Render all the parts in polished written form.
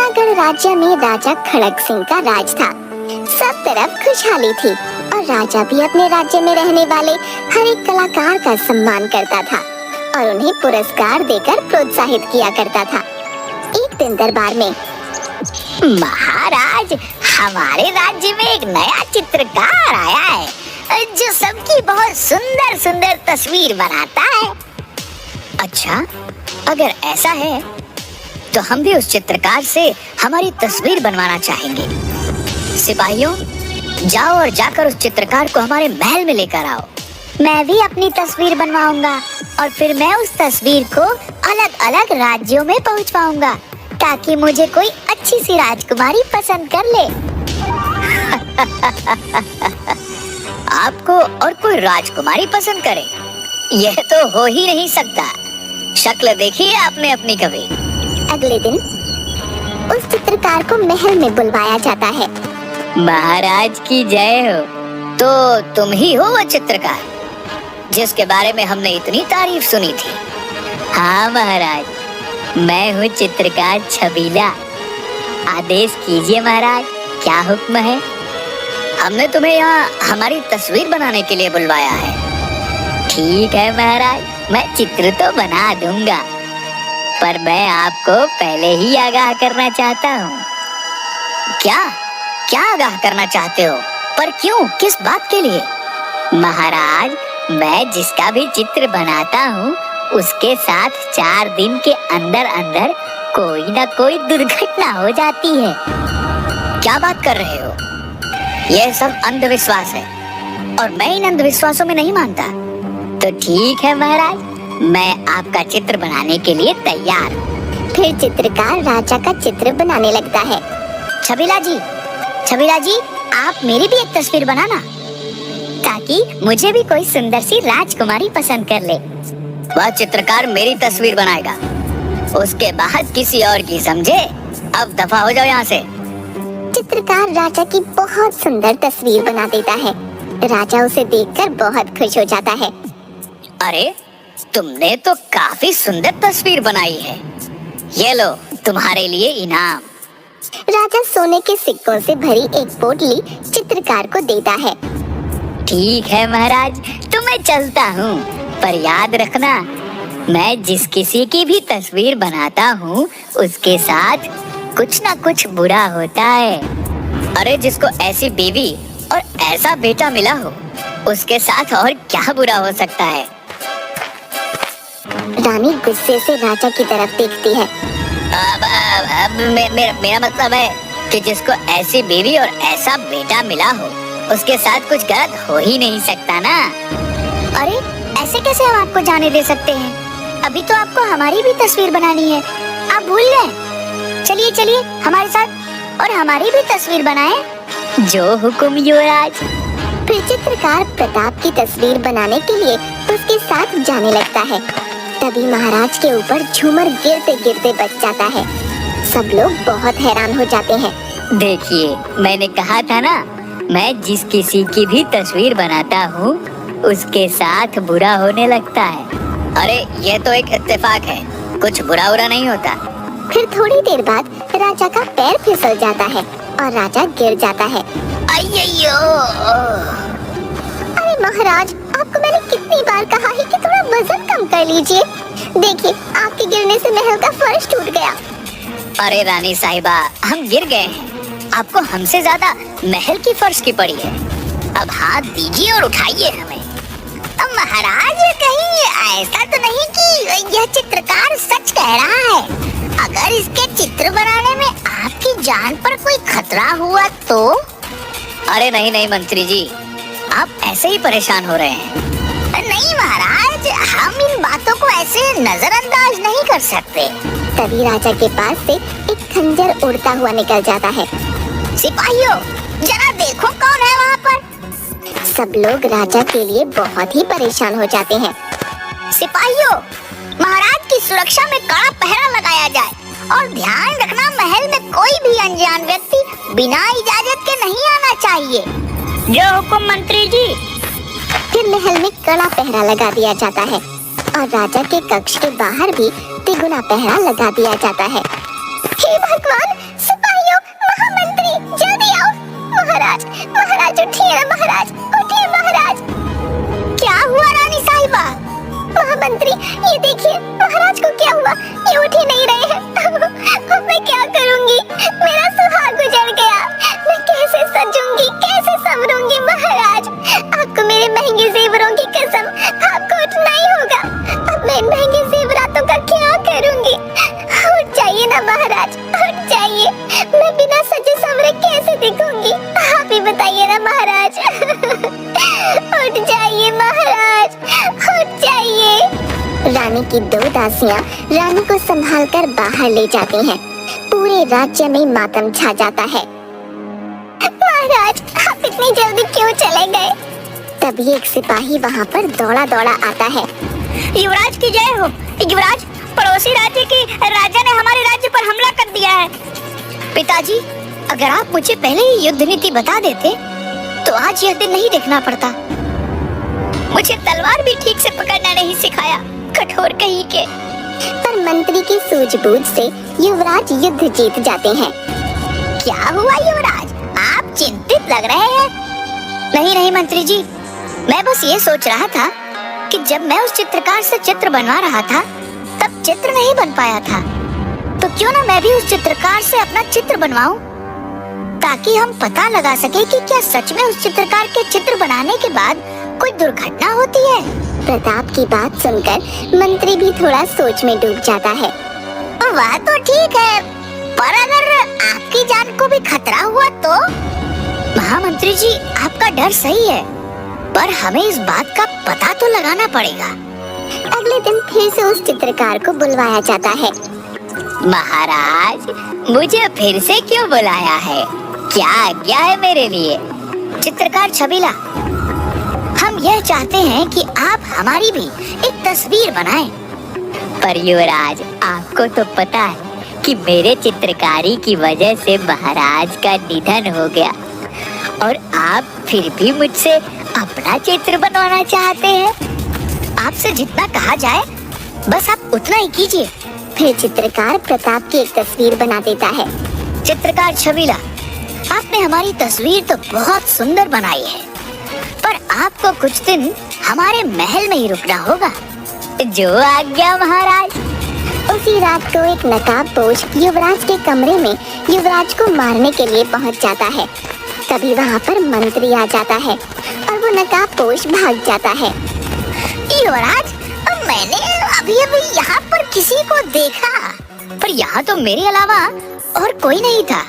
जूनागढ़ राज्य में राजा खड़क सिंह का राज था। सब तरफ खुशहाली थी और राजा भी अपने राज्य में रहने वाले हर एक कलाकार का सम्मान करता था और उन्हें पुरस्कार देकर प्रोत्साहित किया करता था। एक दिन दरबार में, महाराज, हमारे राज्य में एक नया चित्रकार आया है जो सबकी बहुत सुंदर सुंदर तस्वीर बनाता है। अच्छा, अगर ऐसा है तो हम भी उस चित्रकार से हमारी तस्वीर बनवाना चाहेंगे। सिपाहियों, जाओ और जाकर उस चित्रकार को हमारे महल में लेकर आओ। मैं भी अपनी तस्वीर बनवाऊंगा और फिर मैं उस तस्वीर को अलग अलग राज्यों में पहुंचवाऊंगा ताकि मुझे कोई अच्छी सी राजकुमारी पसंद कर ले। आपको और कोई राजकुमारी पसंद करे? यह तो हो ही नहीं सकता। शक्ल देखी है आपने अपनी कभी? अगले दिन उस चित्रकार को महल में बुलवाया जाता है। महाराज की जय हो। तो तुम ही हो वो चित्रकार जिसके बारे में हमने इतनी तारीफ सुनी थी? हाँ महाराज, मैं हूँ चित्रकार छबीला। आदेश कीजिए महाराज, क्या हुक्म है? हमने तुम्हें यहाँ हमारी तस्वीर बनाने के लिए बुलवाया है। ठीक है महाराज, मैं चित्र तो बना दूंगा, पर मैं आपको पहले ही आगाह करना चाहता हूँ। क्या क्या आगाह करना चाहते हो? पर क्यों, किस बात के लिए? महाराज, मैं जिसका भी चित्र बनाता हूँ उसके साथ 4 दिन के अंदर अंदर कोई ना कोई दुर्घटना हो जाती है। क्या बात कर रहे हो? यह सब अंधविश्वास है और मैं इन अंधविश्वासों में नहीं मानता। तो ठीक है महाराज, मैं आपका चित्र बनाने के लिए तैयार। फिर चित्रकार राजा का चित्र बनाने लगता है। छबीला जी, आप मेरी भी एक तस्वीर बनाना ताकि मुझे भी कोई सुंदर सी राजकुमारी पसंद कर ले। वह चित्रकार मेरी तस्वीर बनाएगा, उसके बाद किसी और की, समझे? अब दफा हो जाओ यहाँ से। चित्रकार राजा की बहुत सुंदर तस्वीर बना देता है। राजा उसे देखकर बहुत खुश हो जाता है। अरे, तुमने तो काफी सुंदर तस्वीर बनाई है। ये लो तुम्हारे लिए इनाम। राजा सोने के सिक्कों से भरी एक पोटली चित्रकार को देता है। ठीक है महाराज, तो मैं चलता हूँ, पर याद रखना, मैं जिस किसी की भी तस्वीर बनाता हूँ उसके साथ कुछ ना कुछ बुरा होता है। अरे, जिसको ऐसी बीवी और ऐसा बेटा मिला हो उसके साथ और क्या बुरा हो सकता है? रानी गुस्से से राजा की तरफ देखती है। मेरा मतलब है कि जिसको ऐसी बीवी और ऐसा बेटा मिला हो उसके साथ कुछ गलत हो ही नहीं सकता ना। अरे, ऐसे कैसे हम आपको जाने दे सकते हैं? अभी तो आपको हमारी भी तस्वीर बनानी है, आप भूल गए? चलिए चलिए हमारे साथ और हमारी भी तस्वीर बनाएं। जो हुकुम युवराज। फिर चित्रकार प्रताप की तस्वीर बनाने के लिए उसके साथ जाने लगता है। तभी महाराज के ऊपर झूमर गिरते गिरते बच जाता है। सब लोग बहुत हैरान हो जाते हैं। देखिए, मैंने कहा था ना, मैं जिस किसी की भी तस्वीर बनाता हूँ उसके साथ बुरा होने लगता है। अरे, ये तो एक इत्तेफाक है, कुछ बुरा नहीं होता। फिर थोड़ी देर बाद राजा का पैर फिसल जाता है और राजा गिर जाता है। अय्यो! अरे महाराज, आपको मैंने कितनी बार कहा है कि थोड़ा वजन कम कर लीजिए। देखिए, आपके गिरने से महल का फर्श टूट गया। अरे रानी साहिबा, हम गिर गए हैं, आपको हमसे ज्यादा महल की फर्श की पड़ी है। अब हाथ दीजिए और उठाइए हमें। अब महाराज, कहीं ऐसा तो नहीं कि यह चित्रकार सच कह रहा है? अगर इसके चित्र बनाने में आपकी जान पर कोई खतरा हुआ तो? अरे नहीं मंत्री जी, आप ऐसे ही परेशान हो रहे हैं। नहीं महाराज, हम इन बातों को ऐसे नजरअंदाज नहीं कर सकते। तभी राजा के पास से एक खंजर उड़ता हुआ निकल जाता है। सिपाहियों, जरा देखो कौन है वहाँ पर। सब लोग राजा के लिए बहुत ही परेशान हो जाते हैं। सिपाहियों, महाराज की सुरक्षा में कड़ा पहरा लगाया जाए और ध्यान रखना, महल में कोई भी अनजान व्यक्ति बिना इजाजत के नहीं आना चाहिए। जो हुकुम मंत्री जी। फिर महल में कड़ा पहरा लगा दिया जाता है और राजा के कक्ष के बाहर भी तिगुना पहरा लगा दिया जाता है। हे भगवान, महाराज उठिए ना महाराज, उठिए महाराज। क्या हुआ रानी साहिबा? महामंत्री ये देखिए महाराज को क्या हुआ, ये उठ ही नहीं रहे हैं। अब मैं क्या करूंगी, मेरा सुहाग उजड़ गया, मैं कैसे सजूंगी, कैसे संवरूंगी महाराज। आपको मेरे महंगे जेवरों की कसम, आपको उठना ही होगा। अब मैं इन महंगे जेवरातों का क्या करूंगी? उठ जाइए ना महाराज, उठ जाइए, मैं बिना सजे संवरे कैसे दिखूंगी, आप ही बताइए ना महाराज। उठ जाइए महाराज, उठ जाइए। रानी की दो दासियां रानी को संभालकर बाहर ले जाती हैं। पूरे राज्य में मातम छा जाता है। महाराज आप इतनी जल्दी क्यों चले गए? तभी एक सिपाही वहाँ पर दौड़ा दौड़ा आता है। युवराज की जय हो। युवराज, पड़ोसी राज्य के राजा ने हमारे राज्य पर हमला कर दिया है। पिताजी, अगर आप मुझे पहले ही युद्ध नीति बता देते तो आज यह दिन नहीं देखना पड़ता। मुझे तलवार भी ठीक से पकड़ना नहीं सिखाया, कठोर कहीं के। पर मंत्री की सूझबूझ से युवराज युद्ध जीत जाते हैं। क्या हुआ युवराज, आप चिंतित लग रहे हैं? नहीं नहीं मंत्री जी, मैं बस ये सोच रहा था कि जब मैं उस चित्रकार से चित्र बनवा रहा था तब चित्र नहीं बन पाया था, तो क्यों ना मैं भी उस चित्रकार से अपना चित्र बनवाऊं, ताकि हम पता लगा सके कि क्या सच में उस चित्रकार के चित्र बनाने के बाद कोई दुर्घटना होती है। प्रताप की बात सुनकर मंत्री भी थोड़ा सोच में डूब जाता है। वह तो ठीक है, पर अगर आपकी जान को भी खतरा हुआ तो? महामंत्री जी, आपका डर सही है, पर हमें इस बात का पता तो लगाना पड़ेगा। अगले दिन फिर से उस चित्रकार को बुलवाया जाता है। महाराज, मुझे फिर से क्यों बुलाया है? क्या आज्ञा है मेरे लिए? चित्रकार छबीला, हम यह चाहते हैं कि आप हमारी भी एक तस्वीर बनाएं। पर युवराज, आपको तो पता है कि मेरे चित्रकारी की वजह से महाराज का निधन हो गया, और आप फिर भी मुझसे अपना चित्र बनवाना चाहते हैं। आपसे जितना कहा जाए बस आप उतना ही कीजिए। फिर चित्रकार प्रताप की एक तस्वीर बना देता है। चित्रकार छबीला, आपने हमारी तस्वीर तो बहुत सुंदर बनाई है, पर आपको कुछ दिन हमारे महल में ही रुकना होगा। जो आज्ञा महाराज। उसी रात को एक नकाबपोश युवराज के कमरे में युवराज को मारने के लिए पहुंच जाता है। तभी वहाँ पर मंत्री आ जाता है और वो नकाबपोश भाग जाता है। युवराज, मैंने अभी यहाँ पर किसी को देखा, पर यहाँ तो मेरे अलावा और कोई नहीं था।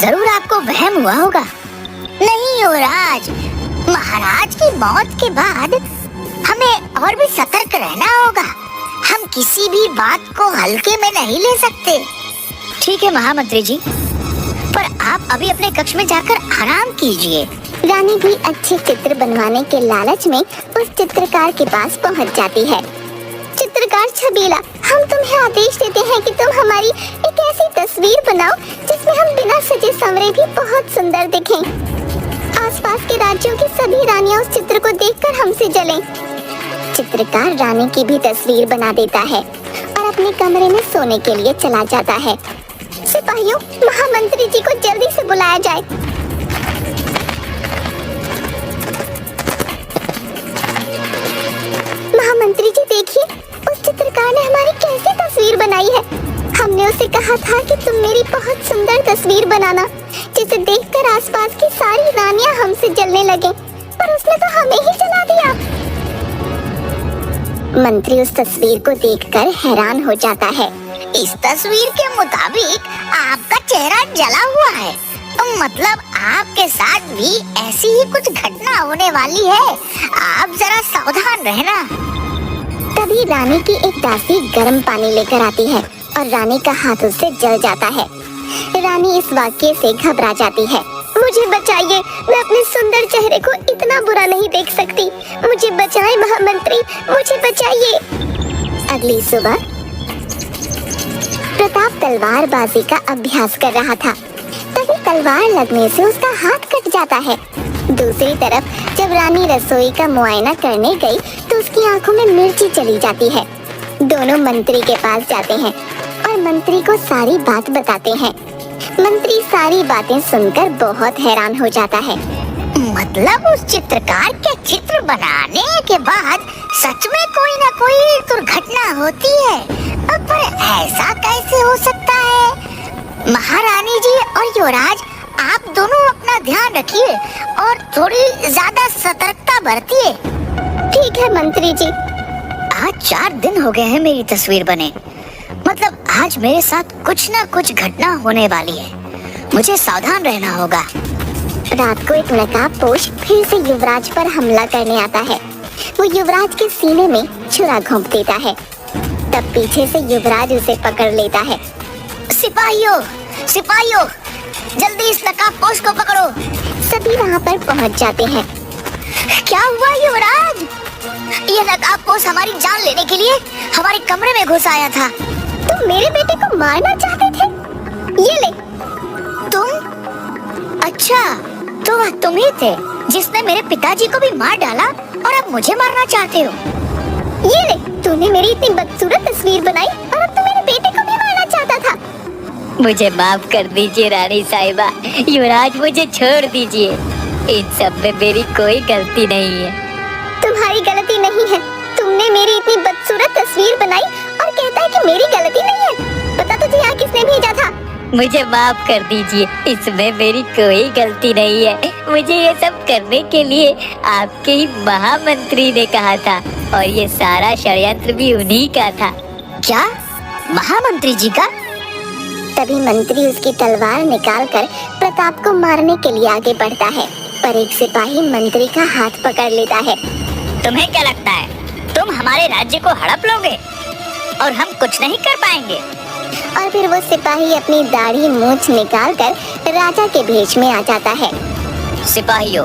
जरूर आपको वहम हुआ होगा। नहीं युवराज, महाराज की मौत के बाद हमें और भी सतर्क रहना होगा। हम किसी भी बात को हल्के में नहीं ले सकते। ठीक है महामंत्री जी, पर आप अभी अपने कक्ष में जाकर आराम कीजिए। रानी भी अच्छे चित्र बनवाने के लालच में उस चित्रकार के पास पहुंच जाती है। चित्रकार छबीला, हम तुम्हें आदेश देते हैं कि तुम हमारी एक ऐसी तस्वीर बनाओ जिसमें हम बिना सजे संवरे भी बहुत सुंदर दिखें। आसपास के राज्यों की सभी रानियां उस चित्र को देखकर हमसे जलें। चित्रकार रानी की भी तस्वीर बना देता है और अपने कमरे में सोने के लिए चला जाता है। सिपाहियों, महामंत्री जी को जल्दी से बुलाया जाए। महामंत्री जी देखिए, उस चित्रकार ने हमारी कैसी तस्वीर बनाई है। हमने उसे कहा था कि तुम मेरी बहुत सुंदर तस्वीर बनाना, जिसे देखकर आसपास की सारी रानियां हमसे जलने लगे, पर उसने तो हमें ही जला दिया। मंत्री उस तस्वीर को देखकर हैरान हो जाता है। इस तस्वीर के मुताबिक आपका चेहरा जला हुआ है, तो मतलब आपके साथ भी ऐसी ही कुछ घटना होने वाली है। आप जरा सावधान रहना। तभी रानी की एक दासी गर्म पानी लेकर आती है और रानी का हाथ उससे जल जाता है। रानी इस वाक्य से घबरा जाती है। मुझे बचाइए, मैं अपने सुंदर चेहरे को इतना बुरा नहीं देख सकती। मुझे बचाएं महामंत्री, मुझे बचाइए। अगली सुबह प्रताप तलवारबाजी का अभ्यास कर रहा था। तभी तलवार लगने से उसका हाथ कट जाता है। दूसरी तरफ जब रानी रसोई का मुआयना करने गई तो उसकी आंखों में मिर्ची चली जाती है। दोनों मंत्री के पास जाते हैं और मंत्री को सारी बात बताते हैं। मंत्री सारी बातें सुनकर बहुत हैरान हो जाता है। मतलब उस चित्रकार के चित्र बनाने के बाद सच में कोई ना कोई दुर्घटना होती है। अब पर ऐसा कैसे हो सकता है? महारानी जी और युवराज, आप दोनों अपना ध्यान रखिए और थोड़ी ज्यादा सतर्कता बरतिए। ठीक है मंत्री जी। आज 4 दिन हो गए हैं मेरी तस्वीर बने, मतलब आज मेरे साथ कुछ ना कुछ घटना होने वाली है। मुझे सावधान रहना होगा। रात को एक नकाबपोश फिर से युवराज पर हमला करने आता है। वो युवराज के सीने में छुरा घोंप देता है। तब पीछे से युवराज उसे पकड़ लेता है। सिपाहियों, सिपाहियों, जल्दी इस नकाबपोश को पकड़ो। सभी वहाँ पर पहुँच जाते हैं। क्या हुआ युवराज? ये नकाबपोश हमारी जान लेने के लिए हमारे कमरे में घुस आया था। तुम मेरे बेटे को मारना चाहते थे? ये ले। तुम? अच्छा, तो वह तुम ही थे जिसने मेरे पिताजी को भी मार डाला और अब मुझे मारना चाहते हो। ये ले, तूने मेरी इतनी बदसूरत तस्वीर बनाई और अब तू मेरे बेटे को भी मारना चाहता था। मुझे माफ कर दीजिए रानी साहिबा, युवराज मुझे छोड़ दीजिए। इन सब में मेरी कोई गलती नहीं है। तुम्हारी गलती नहीं है। तुमने मेरी इतनी बदसूरत तस्वीर बनाई और कहता है कि मेरी गलती नहीं है। पता तुझे यहाँ किसने भेजा था? मुझे माफ कर दीजिए, इसमें मेरी कोई गलती नहीं है। मुझे ये सब करने के लिए आपके ही महामंत्री ने कहा था और ये सारा षड्यंत्र भी उन्हीं का था। क्या? महामंत्री जी का? तभी मंत्री उसकी तलवार निकालकर प्रताप को मारने के लिए आगे बढ़ता है, पर एक सिपाही मंत्री का हाथ पकड़ लेता है। तुम्हें क्या लगता है तुम हमारे राज्य को हड़प लोगे और हम कुछ नहीं कर पाएंगे? और फिर वो सिपाही अपनी दाढ़ी मूंछ निकालकर राजा के भेष में आ जाता है। सिपाहियों,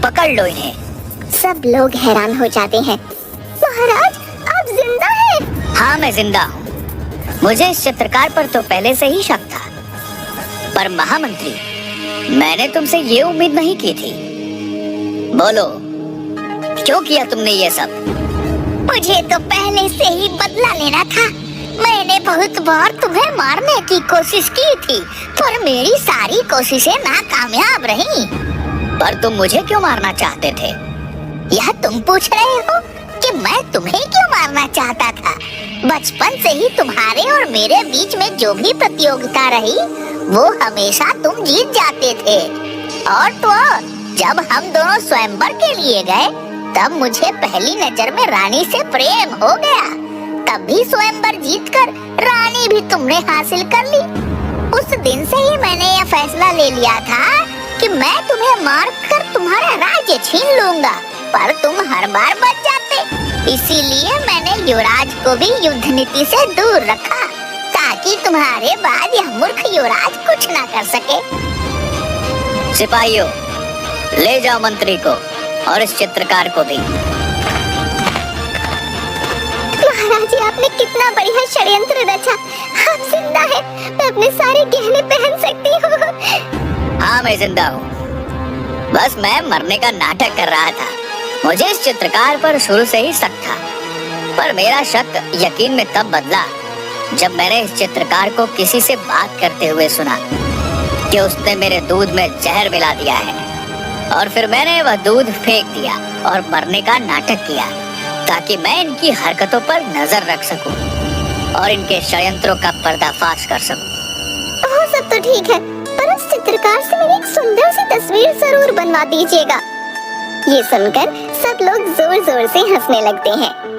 पकड़ लो इन्हें। सब लोग हैरान हो जाते हैं। महाराज, आप जिंदा हैं? हाँ, मैं जिंदा हूँ। मुझे इस चित्रकार पर तो पहले से ही शक था, पर महामंत्री, मैंने तुमसे ये उम्मीद नहीं की थी। बोलो, क्यों किया तुमने ये सब? मुझे तो पहले से ही बदला लेना था। मैंने बहुत बार तुम्हें मारने की कोशिश की थी, पर मेरी सारी कोशिशें नाकामयाब रहीं। पर तुम मुझे क्यों मारना चाहते थे? यह तुम पूछ रहे हो कि मैं तुम्हें क्यों मारना चाहता था? बचपन से ही तुम्हारे और मेरे बीच में जो भी प्रतियोगिता रही, वो हमेशा तुम जीत जाते थे। और तो जब हम दोनों स्वयंवर के लिए गए, तब मुझे पहली नजर में रानी से प्रेम हो गया। तब भी स्वयंवर जीतकर रानी भी तुमने हासिल कर ली। उस दिन से ही मैंने यह फैसला ले लिया था कि मैं तुम्हें मारकर तुम्हारा राज्य छीन लूंगा, पर तुम हर बार बच जाते। इसीलिए मैंने युवराज को भी युद्ध नीति से दूर रखा, ताकि तुम्हारे बाद यह मूर्ख युवराज कुछ ना कर सके। सिपाहियों, ले जाओ मंत्री को और इस चित्रकार को भी। महाराज जी, आपने कितना बढ़िया षड्यंत्र रचा। आप जिंदा हैं। मैं अपने सारे गहने पहन सकती हूँ। हाँ, मैं जिंदा हूँ। बस मैं मरने का नाटक कर रहा था। मुझे इस चित्रकार पर शुरू से ही शक था, पर मेरा शक यकीन में तब बदला जब मैंने इस चित्रकार को किसी से बात करते हुए सुना कि उसने मेरे दूध में जहर मिला दिया है, और फिर मैंने वह दूध फेंक दिया और मरने का नाटक किया, ताकि मैं इनकी हरकतों पर नजर रख सकूं और इनके षड्यंत्रों का पर्दाफाश कर सकूं। वो सब तो ठीक है, पर उस चित्रकार से मेरी एक सुंदर सी तस्वीर जरूर बनवा दीजिएगा। ये सुनकर सब लोग जोर जोर से हंसने लगते हैं।